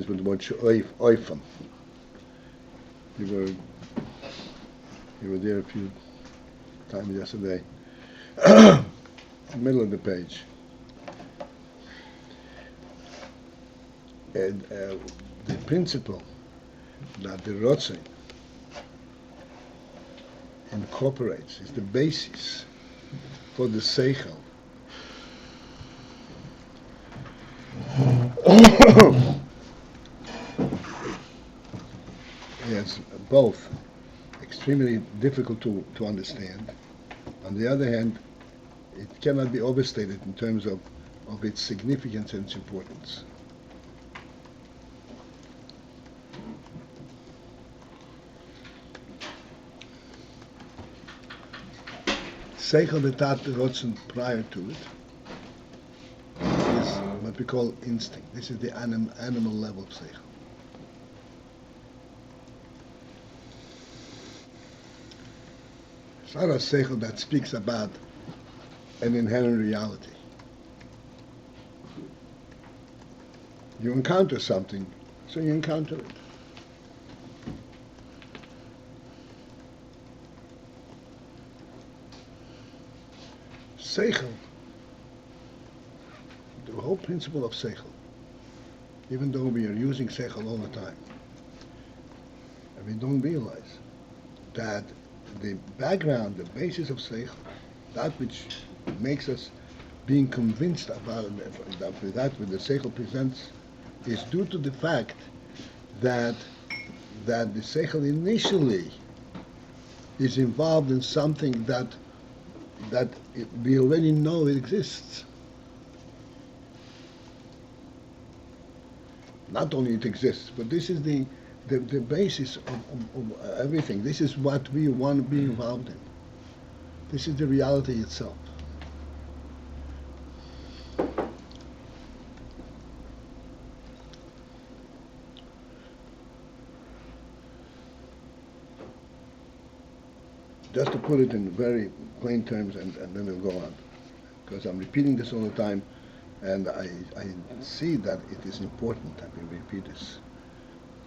with the word ofan. You were there a few times yesterday. Middle of the page. And the principle that the ratzon incorporates is the basis for the Sechel. It's both extremely difficult to understand. On the other hand, it cannot be overstated in terms of its significance and its importance. Sechel without the ratzon prior to it is what we call instinct. This is the animal level of Sechel. It's not a Sechel that speaks about an inherent reality. You encounter something, so you encounter it. Sechel, the whole principle of Sechel, even though we are using Sechel all the time, and we don't realize that the background, the basis of Sechel, that which makes us being convinced about that what the Sechel presents, is due to the fact that the Sechel initially is involved in something that we already know it exists. Not only it exists, but this is the basis of everything. This is what we want to be involved in. This is the reality itself. Just to put it in very plain terms, and then we'll go on, because I'm repeating this all the time, and I see that it is important that we repeat this,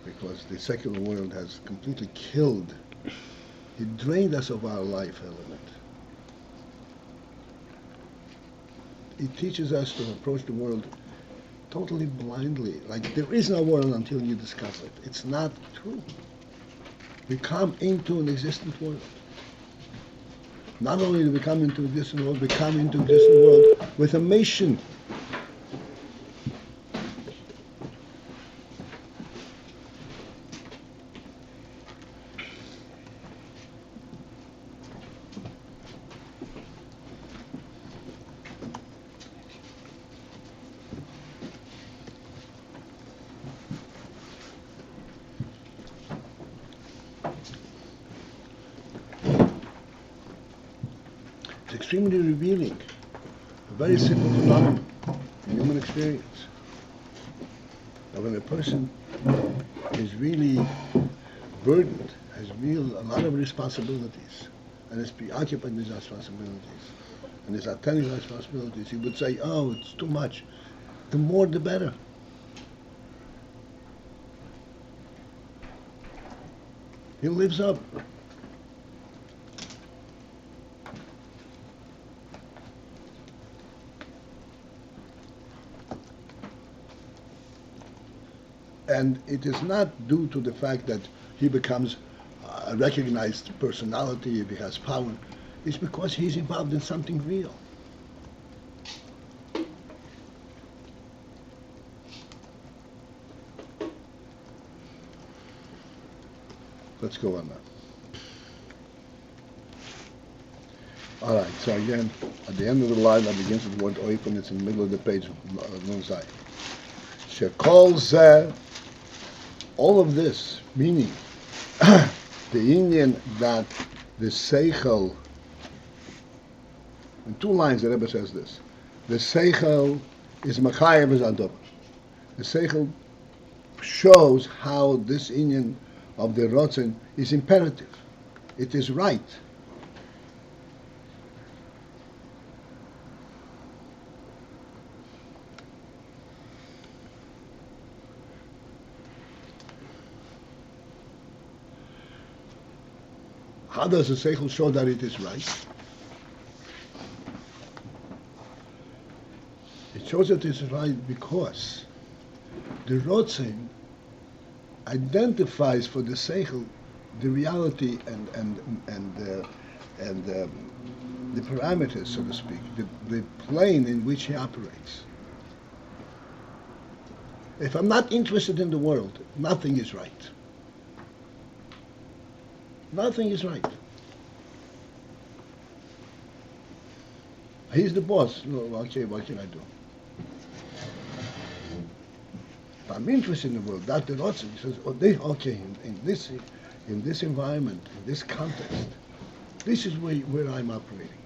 because the secular world has completely killed, it drained us of our life element. It teaches us to approach the world totally blindly, like there is no world until you discover it. It's not true. We come into an existent world. Not only do we come into a distant world, we come into a distant world with a mission. Extremely revealing, a very simple phenomenon in human experience. Now when a person is really burdened, has a lot of responsibilities, and is preoccupied with his responsibilities, and is attending to responsibilities, he would say, oh, it's too much. The more the better. He lives up. And it is not due to the fact that he becomes a recognized personality, if he has power. It's because he's involved in something real. Let's go on now. All right, so again, at the end of the line that begins with the word oifen, it's in the middle of the page, Nun Zay. Shekol Zeh, all of this, meaning the Indian that the Sechel, in 2 lines the Rebbe says this, the Sechel is Machayev Zadover. The Sechel shows how this Indian of the ratzon is imperative. It is right. How does the Sechel show that it is right? It shows that it is right because the ratzon identifies for the Sechel the reality and the parameters, so to speak, the plane in which he operates. If I'm not interested in the world, nothing is right. Nothing is right. He's the boss. No, okay, what can I do? If I'm interested in the world, that's the ratzon. He says, okay, in this environment, in this context, this is where I'm operating.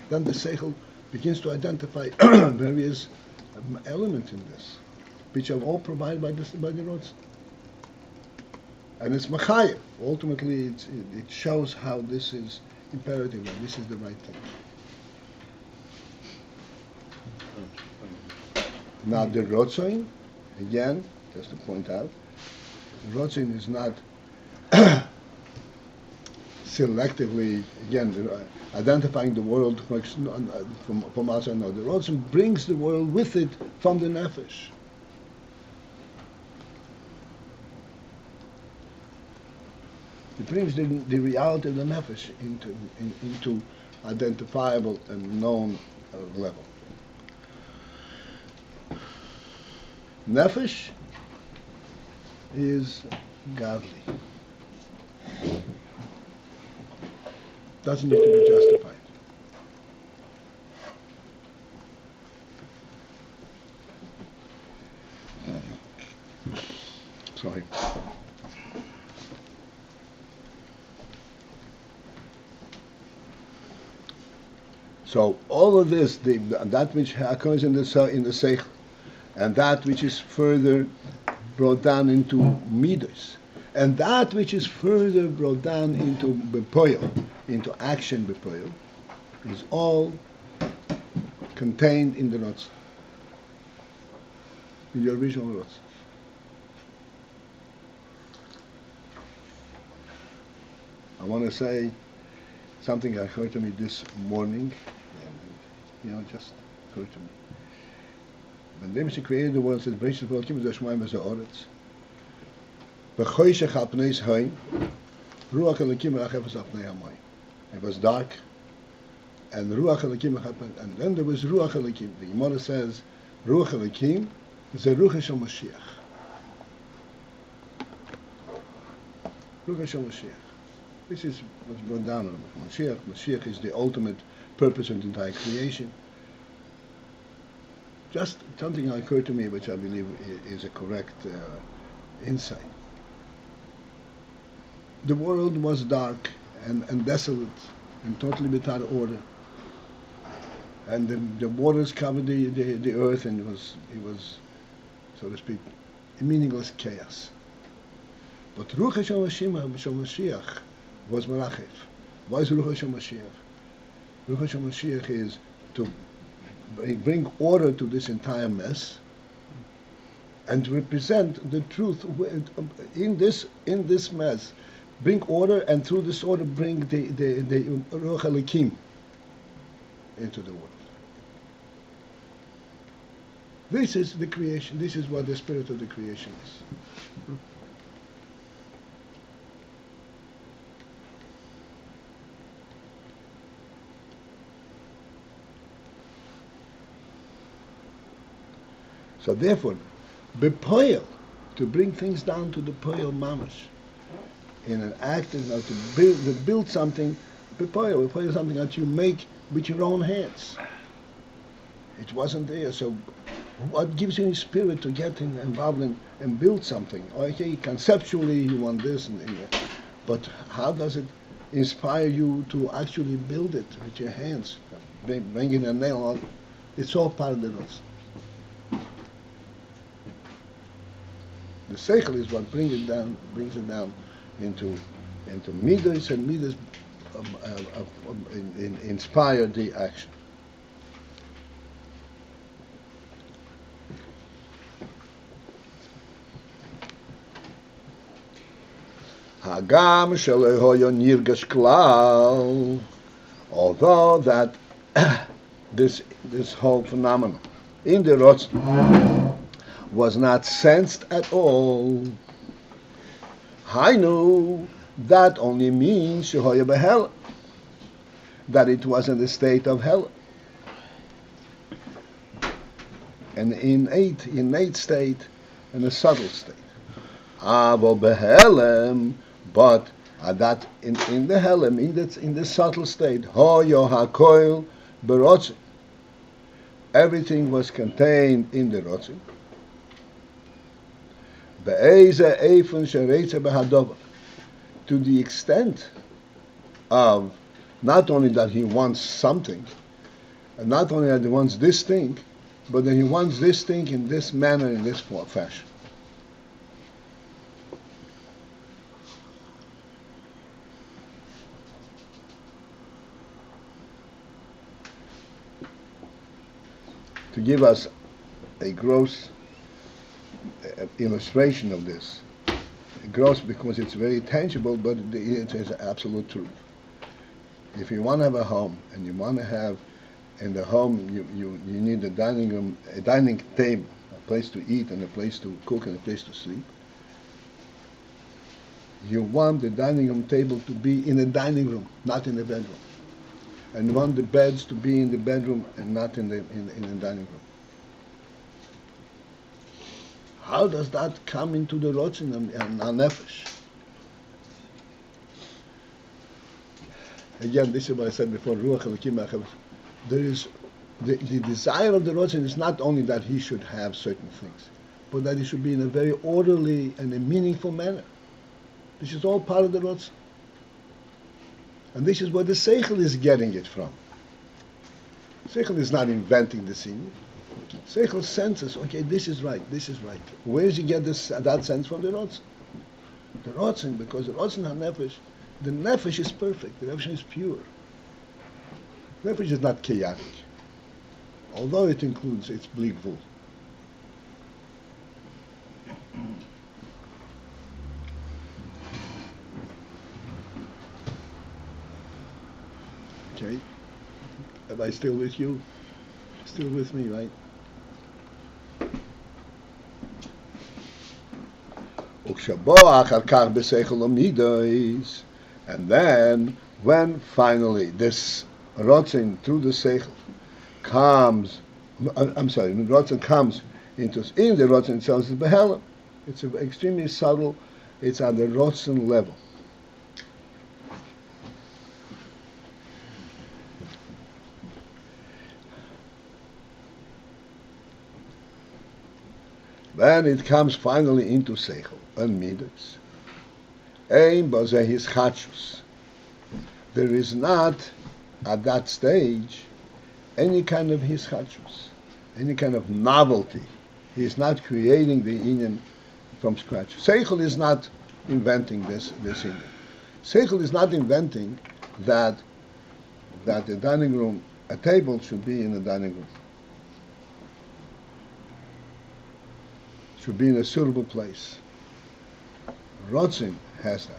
Then the Sechel begins to identify various elements in this, which are all provided by the ratzon. And it's machayev. Ultimately, it shows how this is imperative and this is the right thing. Now the ratzon, again, just to point out, the ratzon is not selectively, again, identifying the world from outside. No, the ratzon brings the world with it from the nefesh. It brings the reality of the nefesh into identifiable and known level. Nefesh is godly. Doesn't need to be justified. Sorry. So all of this, that which occurs in the Sechel, and that which is further brought down into midos, and that which is further brought down into bepoil, into action bepoil, is all contained in the ratzon, in the original ratzon. I want to say something that occurred to me this morning, and just occurred to me. When the Beis created the world, it says, "Beis Paltiel z'shmayim v'za'oretz, v'choshech al pnei hayim, ruach Elokim rachefes al pnei hamayim." It was dark, and ruach Elokim, and then there was ruach Elokim. The Gemara says, ruach Elokim is a ruach shel Mashiach. Ruach shel Mashiach. This is what's brought down on Mashiach. Mashiach is the ultimate purpose of the entire creation. Just something that occurred to me, which I believe is a correct insight. The world was dark and desolate and totally without order, and the waters covered the earth, and it was, so to speak, a meaningless chaos. But Ruach Shel Mashiach was Merachef. Why is Ruach Shel Mashiach? Ruach Shel Mashiach is to bring order to this entire mess and to represent the truth in this mess. Bring order, and through this order bring the Ruach Elokim into the world. This is the creation. This is what the spirit of the creation is. So therefore, bepoil, to bring things down to the poil mamash, in an act is now to build something. Bepoil is something that you make with your own hands. It wasn't there, so what gives you the spirit to get involved and build something? Okay, conceptually you want this, but how does it inspire you to actually build it with your hands, bringing a nail on? It's all part of the ratzon. The Sechel is what brings it down into midos, and midos inspire the action. Hagam shelo hoyo nirgash klal. Although that this whole phenomenon in the ratzon was not sensed at all. Hainu, that only means shehoya behel, that it was in the state of hell, an innate state and a subtle state. Avo behelem, but that in the helem, in the subtle state, hoyo hakoil berotzin, everything was contained in the ratzon. Be'eze eifun shereitze behadova, to the extent of not only that he wants something, and not only that he wants this thing, but that he wants this thing in this manner, in this fashion. To give us a gross illustration of this, gross because it's very tangible, but it is absolute truth. If you want to have a home, and you want to have in the home, you need a dining room, a dining table, a place to eat, and a place to cook, and a place to sleep. You want the dining room table to be in the dining room, not in the bedroom. And you want the beds to be in the bedroom and not in the dining room. How does that come into the ratzon and nefesh? Again, this is what I said before. There is the desire of the ratzon is not only that he should have certain things, but that it should be in a very orderly and a meaningful manner. This is all part of the ratzon. And this is where the Sechel is getting it from. Sechel is not inventing the scene. Sechel senses, okay, this is right, this is right. Where does he get that sense from? The ratzon. The ratzon, because the ratzon ha-nefesh, the nefesh is perfect, the nefesh is pure. The nefesh is not chaotic, although it includes its bleak vul. Okay, am I still with you? Still with me, right? And then, when finally this ratzon through the Sechel comes, the ratzon comes in the ratzon itself is behelem. It's extremely subtle. It's at the ratzon level. Then it comes finally into Sechel and Midas. There is not at that stage any kind of hischachus, any kind of novelty. He is not creating the Inyan from scratch. Sechel is not inventing this Inyan. Sechel is not inventing that the dining room, a table should be in the dining room. Should be in a suitable place. Ratzon has that.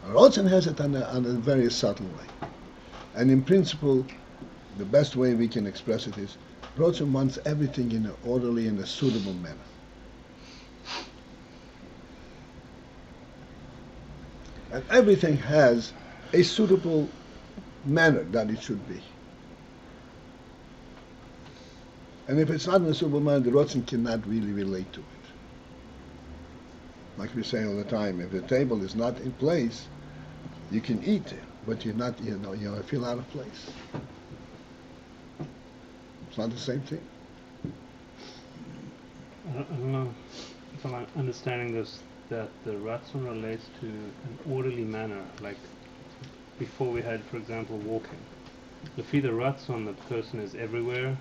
Ratzon has it on a very subtle way. And in principle, the best way we can express it is, Ratzon wants everything in an orderly and a suitable manner. And everything has a suitable manner that it should be. And if it's not in a suitable manner, the Ratzon cannot really relate to it. Like we say all the time, if the table is not in place, you can eat there, but you're not, you feel out of place. It's not the same thing. I don't know if I'm understanding this, that the ratzon relates to an orderly manner, like before we had, for example, walking. Lefi the ratzon, the person is everywhere,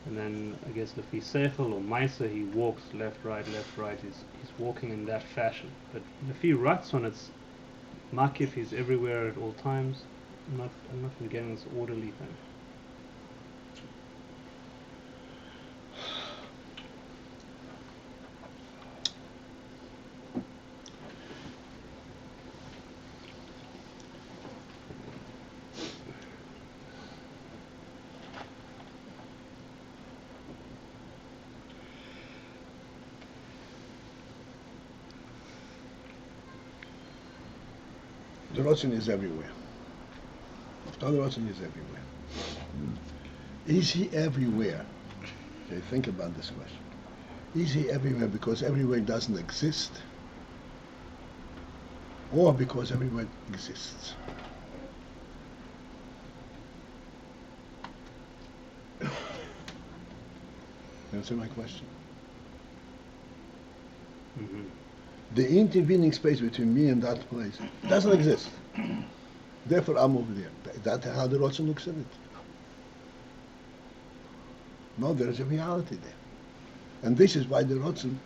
and then I guess Lefi Sechel or Maisa, he walks left, right, he's walking in that fashion. But Lefi ratzon, it's makif, he's everywhere at all times. I'm not getting this orderly thing. The ratzon is everywhere. The ratzon is everywhere. Is he everywhere? Okay, think about this question. Is he everywhere because everywhere doesn't exist? Or because everywhere exists? Answer my question. Mm-hmm. The intervening space between me and that place doesn't exist. Therefore, I'm over there. That's how the ratzon looks at it. No, there is a reality there. And this is why the ratzon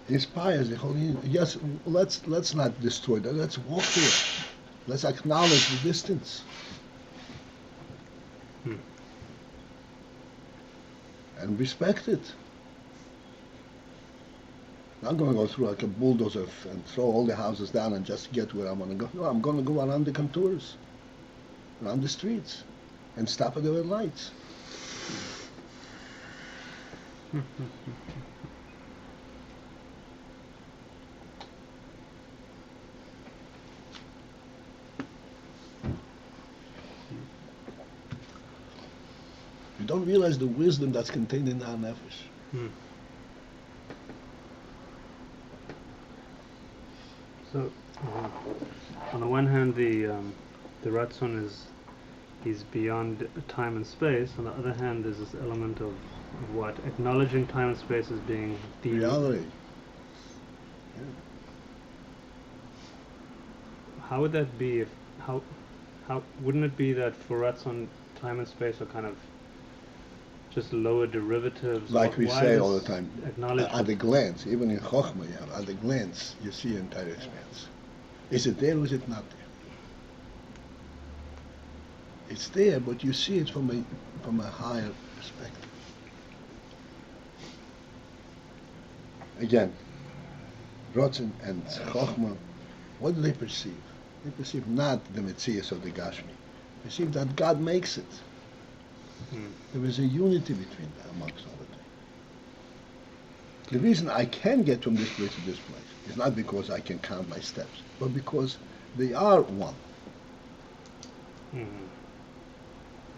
inspires the whole union. Yes, let's not destroy that. Let's walk there. Let's acknowledge the distance. And respect it. I'm going to go through like a bulldozer and throw all the houses down and just get where I want to go. No, I'm going to go around the contours, around the streets, and stop at the red lights. You don't realize the wisdom that's contained in our nefesh. So, on the one hand, the ratzon is beyond time and space. On the other hand, there's this element of what? Acknowledging time and space as being the reality. How would that be? If how wouldn't it be that for ratzon, time and space are kind of just lower derivatives? Like we say all the time, acknowledge at a glance, even in Chochmah, at a glance, you see entire expanse. Is it there or is it not there? It's there, but you see it from a higher perspective. Again, ratzon and Chochmah, what do they perceive? They perceive not the Metzias of the Gashmi. They perceive that God makes it. There is a unity between them, amongst all of them. The reason I can get from this place to this place is not because I can count my steps, but because they are one.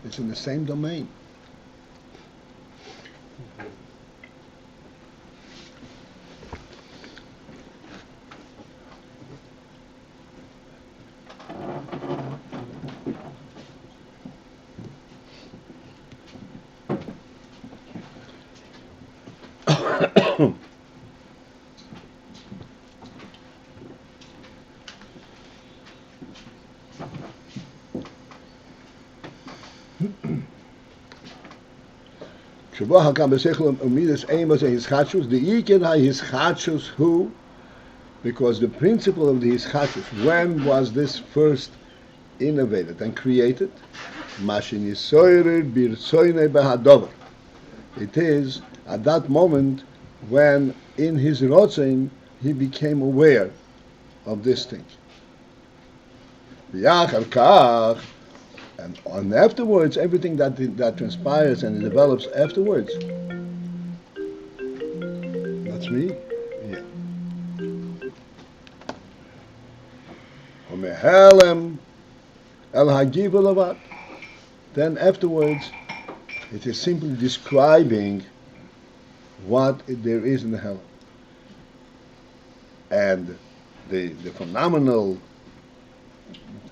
It's in the same domain. Because the principle of the hischachus, when was this first innovated and created? It is at that moment when in his ratzon he became aware of this thing. And afterwards, everything that transpires and develops afterwards. That's me? Yeah. Then afterwards, it is simply describing what there is in the hell. And the phenomenal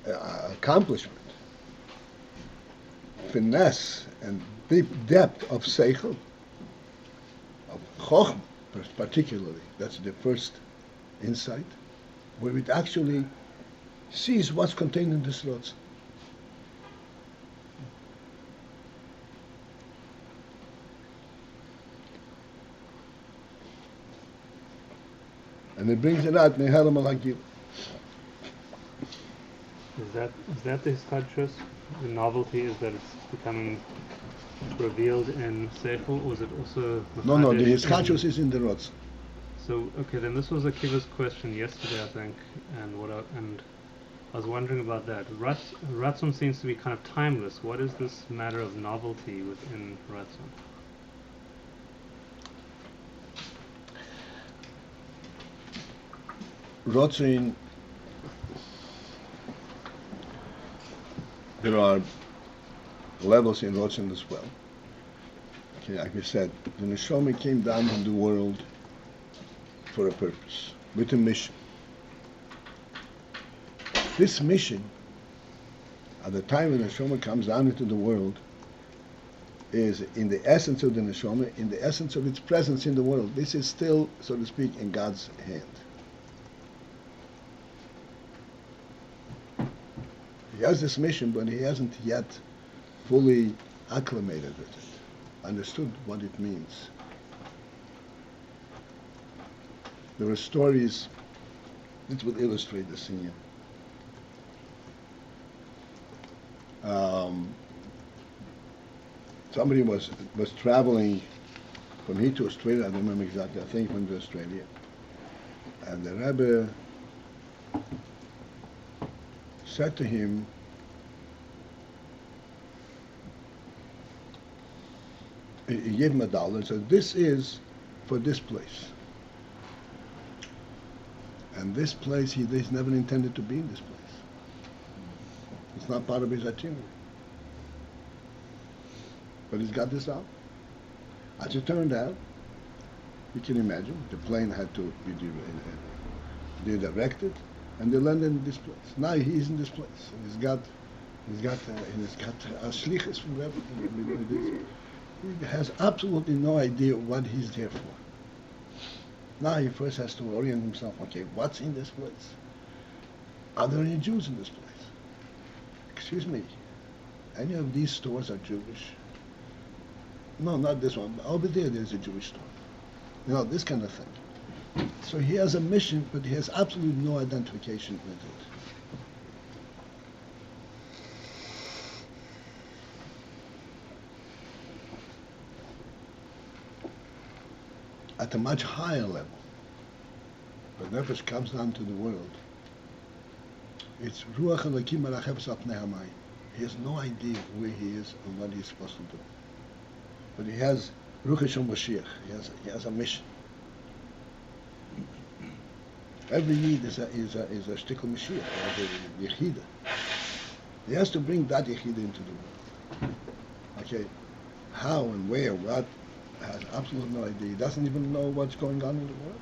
accomplishment, finesse and deep depth of Sechel, of Chochmah particularly, that's the first insight, where it actually sees what's contained in this ratzon. And it brings it out, Nehalam al-Hagil. Is that the hischachus? The novelty is that it's becoming revealed in Sechel, or is it also... No, the hischachus is in the ratzon. So, okay, then this was Akiva's question yesterday, I think, and I was wondering about that. Ratzon seems to be kind of timeless. What is this matter of novelty within ratzon? Ratzon there are levels in ratzon as well. Okay, like we said, the neshama came down in the world for a purpose, with a mission. This mission, at the time when the neshama comes down into the world, is in the essence of the neshama, in the essence of its presence in the world. This is still, so to speak, in God's hand. He has this mission, but he hasn't yet fully acclimated with it, understood what it means. There are stories that will illustrate this in you. Somebody was traveling from here to Australia. I don't remember exactly. I think from Australia, and the Rebbe said to him, he gave him $1 and said, "This is for this place." And this place, he's never intended to be in this place. It's not part of his itinerary. But he's got this out. As it turned out, you can imagine, the plane had to be redirected, and they landed in this place. Now he's in this place. And he's got a shlichus from everything. He has absolutely no idea what he's there for. Now he first has to orient himself, okay, what's in this place? Are there any Jews in this place? Excuse me, any of these stores are Jewish? No, not this one. Over there's a Jewish store. You know, this kind of thing. So he has a mission, but he has absolutely no identification with it. At a much higher level, when Nefesh comes down to the world, it's Ruach Elokim Merachevs al Pnei Hamayim. He has no idea where he is and what he's supposed to do. But he has Ruach Hashem Mashiach. He has a mission. Every Yid is a shtickle Mashiach, a Yechida. He has to bring that Yechida into the world. Okay, how and where, what, has absolutely no idea. He doesn't even know what's going on in the world.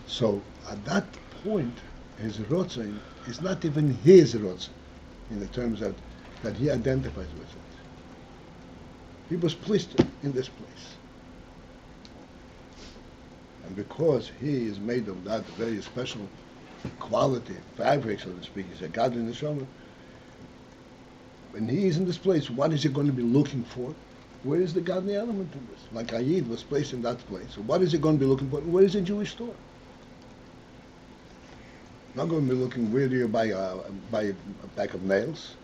So at that point, his ratzon is not even his ratzon, in the terms that he identifies with it. He was placed in this place. And because he is made of that very special quality, fabric, so to speak, he's a God in the neshama. When he is in this place, what is he going to be looking for? Where is the godly element in this? Like Ayin was placed in that place. So what is he going to be looking for? Where is the Jewish store? Not going to be looking, where do you buy a pack of nails?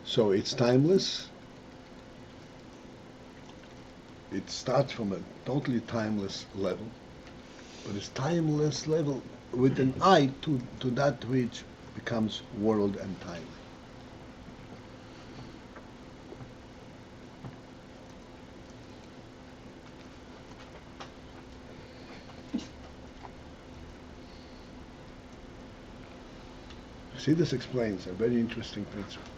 So it's timeless. It starts from a totally timeless level, but it's timeless level with an eye to that which becomes world and time. See, this explains a very interesting principle.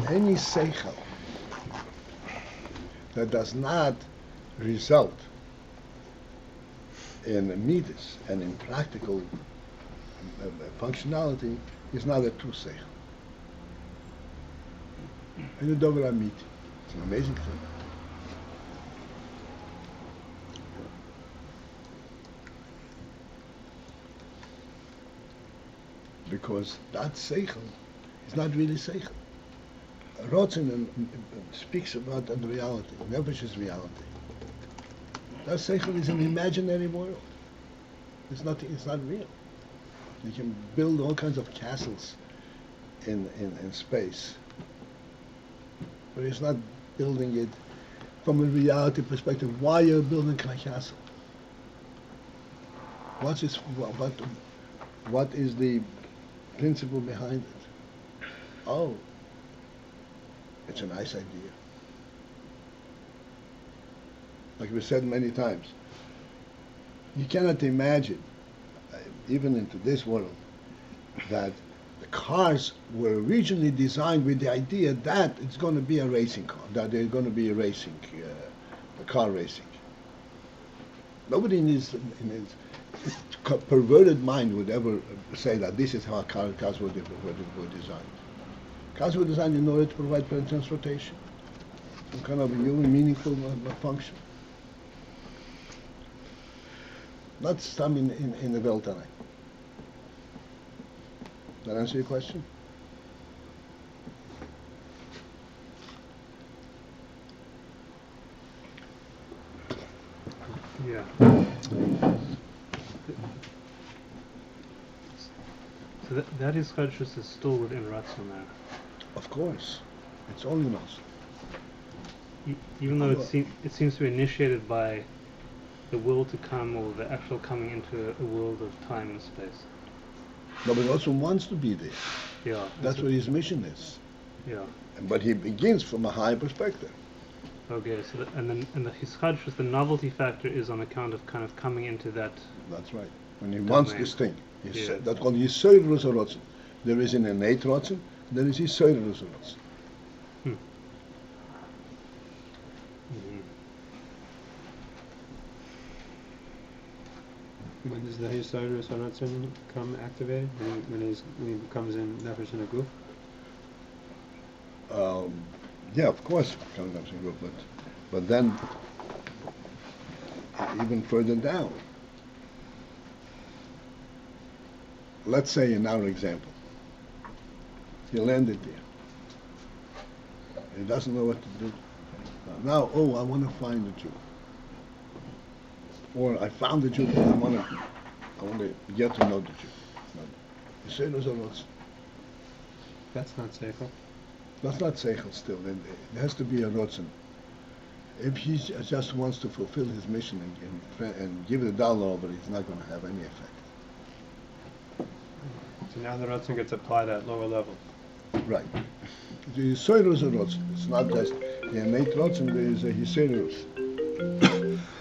Any Sechel that does not result in midas and in practical functionality is not a true Sechel. And the Dover Amit. It's an amazing thing. Because that Sechel is not really Sechel. Ratzon speaks about the reality, Nefesh's reality. That Sechel is an imaginary world. It's not real. You can build all kinds of castles in space, but it's not building it from a reality perspective, why you're building a castle. What is the principle behind it? Oh, it's a nice idea. Like we said many times, you cannot imagine, even into this world, that the cars were originally designed with the idea that it's going to be a racing car, that there's going to be a car racing. Nobody in his perverted mind would ever say that this is how cars were designed. Cars were designed in order to provide transportation, some kind of a human meaningful function. Not some in the Weltrein. That answer your question? Yeah. So that is Chadshus is still within ratzon there. Of course, it's only ratzon. Even though it seems to be initiated by the will to come, or the actual coming into a world of time and space. No, but also wants to be there. Yeah. That's what his mission is. Yeah. But he begins from a high perspective. Okay, so the his Chadshus, the novelty factor is on account of kind of coming into that. That's right. When he wants this thing, Yeah. that's called Yisoirus ratzon. There is an innate ratzon, there is Yisoirus ratzon. When does the Yisoirus ratzon come activated? When he becomes in nefesh in a guf? Yeah, of course, but then even further down. Let's say in our example, he landed there. He doesn't know what to do. Now, I want to find the Jew. Or I found the Jew, but I want to get to know the Jew. You say those are lots. That's not Sechel. That's not Sechel still. It has to be a ratzon. If he just wants to fulfill his mission and give it a dollar over, it's not going to have any effect. So now the ratzon gets applied at lower level. Right. The Yisoirus ratzon. It's not just the innate ratzon. There is a Yisoirus.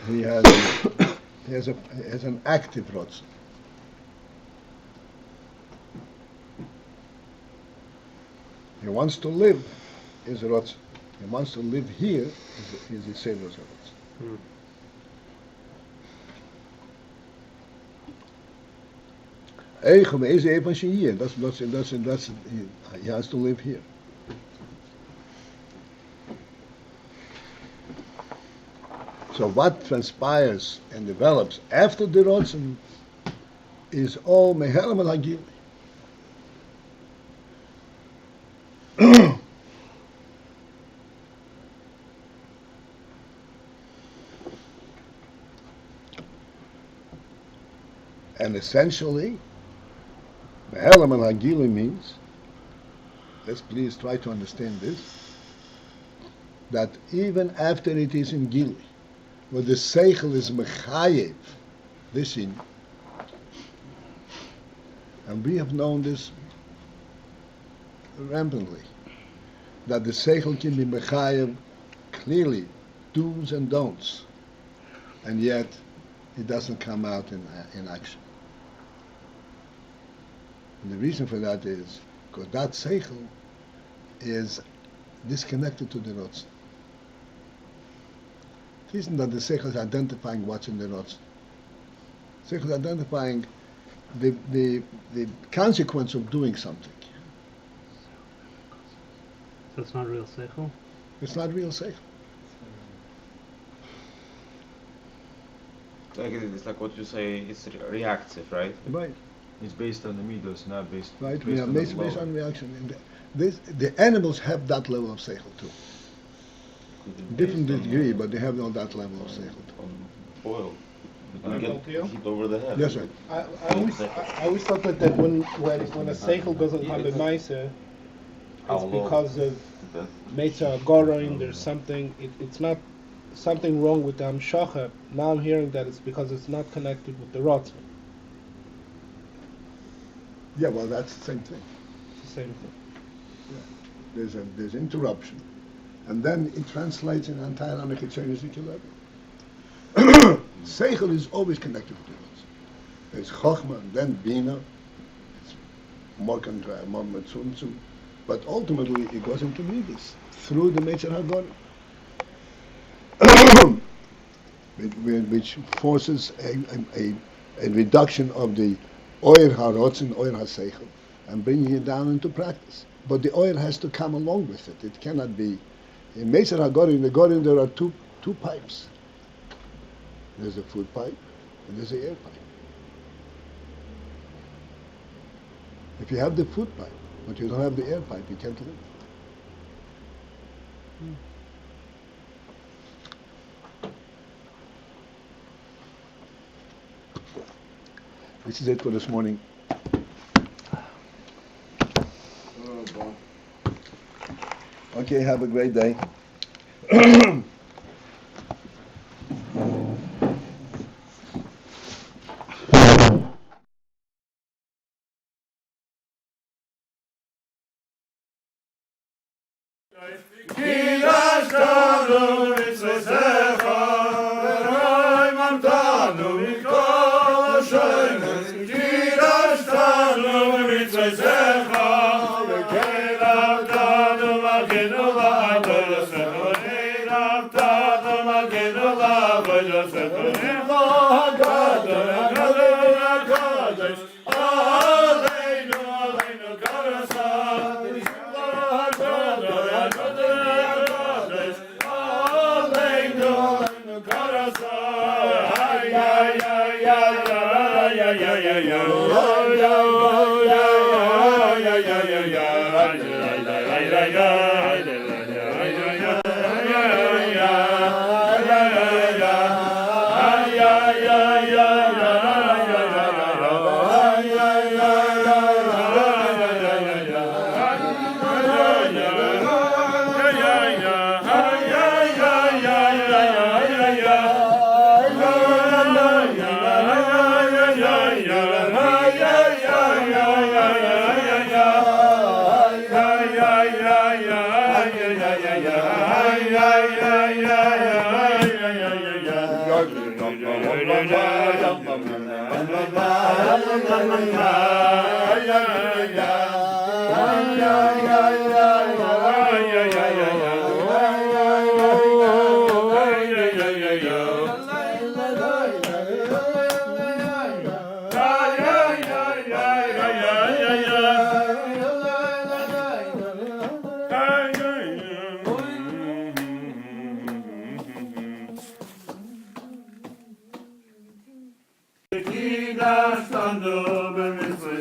He has an active ratzon. He wants to live is a ratzon. He wants to live here is the same as a ratzon. That's he has to live here. So what transpires and develops after the ratzon is all mehelam al hagili. And essentially, mehelam al hagili means, let's please try to understand this, that even after it is in Gili, where the Sechel is mechayev, this in, and we have known this rampantly, that the Sechel can be mechayev clearly, do's and don'ts, and yet it doesn't come out in action. And the reason for that is because that Sechel is disconnected to the ratzon. It isn't that the Sechel is identifying what's in the ratzon. Sechel is identifying the consequence of doing something. So it's not real Sechel? It's not real Sechel. It's like what you say, it's reactive, right? Right. It's based on the midos, not based. Right. Based on Based on reaction. And the animals have that level of Sechel too. Different degree, but they have that level of Sechel too. On oil. Paltiel? Hit over the head. Yes, sir. I always thought that when a Sechel doesn't have a Maisa, it's because of Meitzah Agoroin, there's something, it's not something wrong with the Amshacha, now I'm hearing that it's because it's not connected with the ratzon. Yeah, well, that's the same thing. It's the same thing. There's interruption, and then it translates in entire Anichitzon Ezekiel level. Sechel is always connected with the ratzon. There's Chochma, and then Bina. It's more tzumtzum, but ultimately it goes into Midas through the Meitzer Hagorim, which forces a reduction of the Oyer HaRotzon, Oyer HaSeichel, and bringing it down into practice. But the oil has to come along with it. It cannot be. In Meitzer Hagorim, in the Gorim, there are two pipes. There's a food pipe and there's an air pipe. If you have the food pipe, but you don't have the air pipe, you can't live. This is it for this morning. Okay, have a great day. Yeah.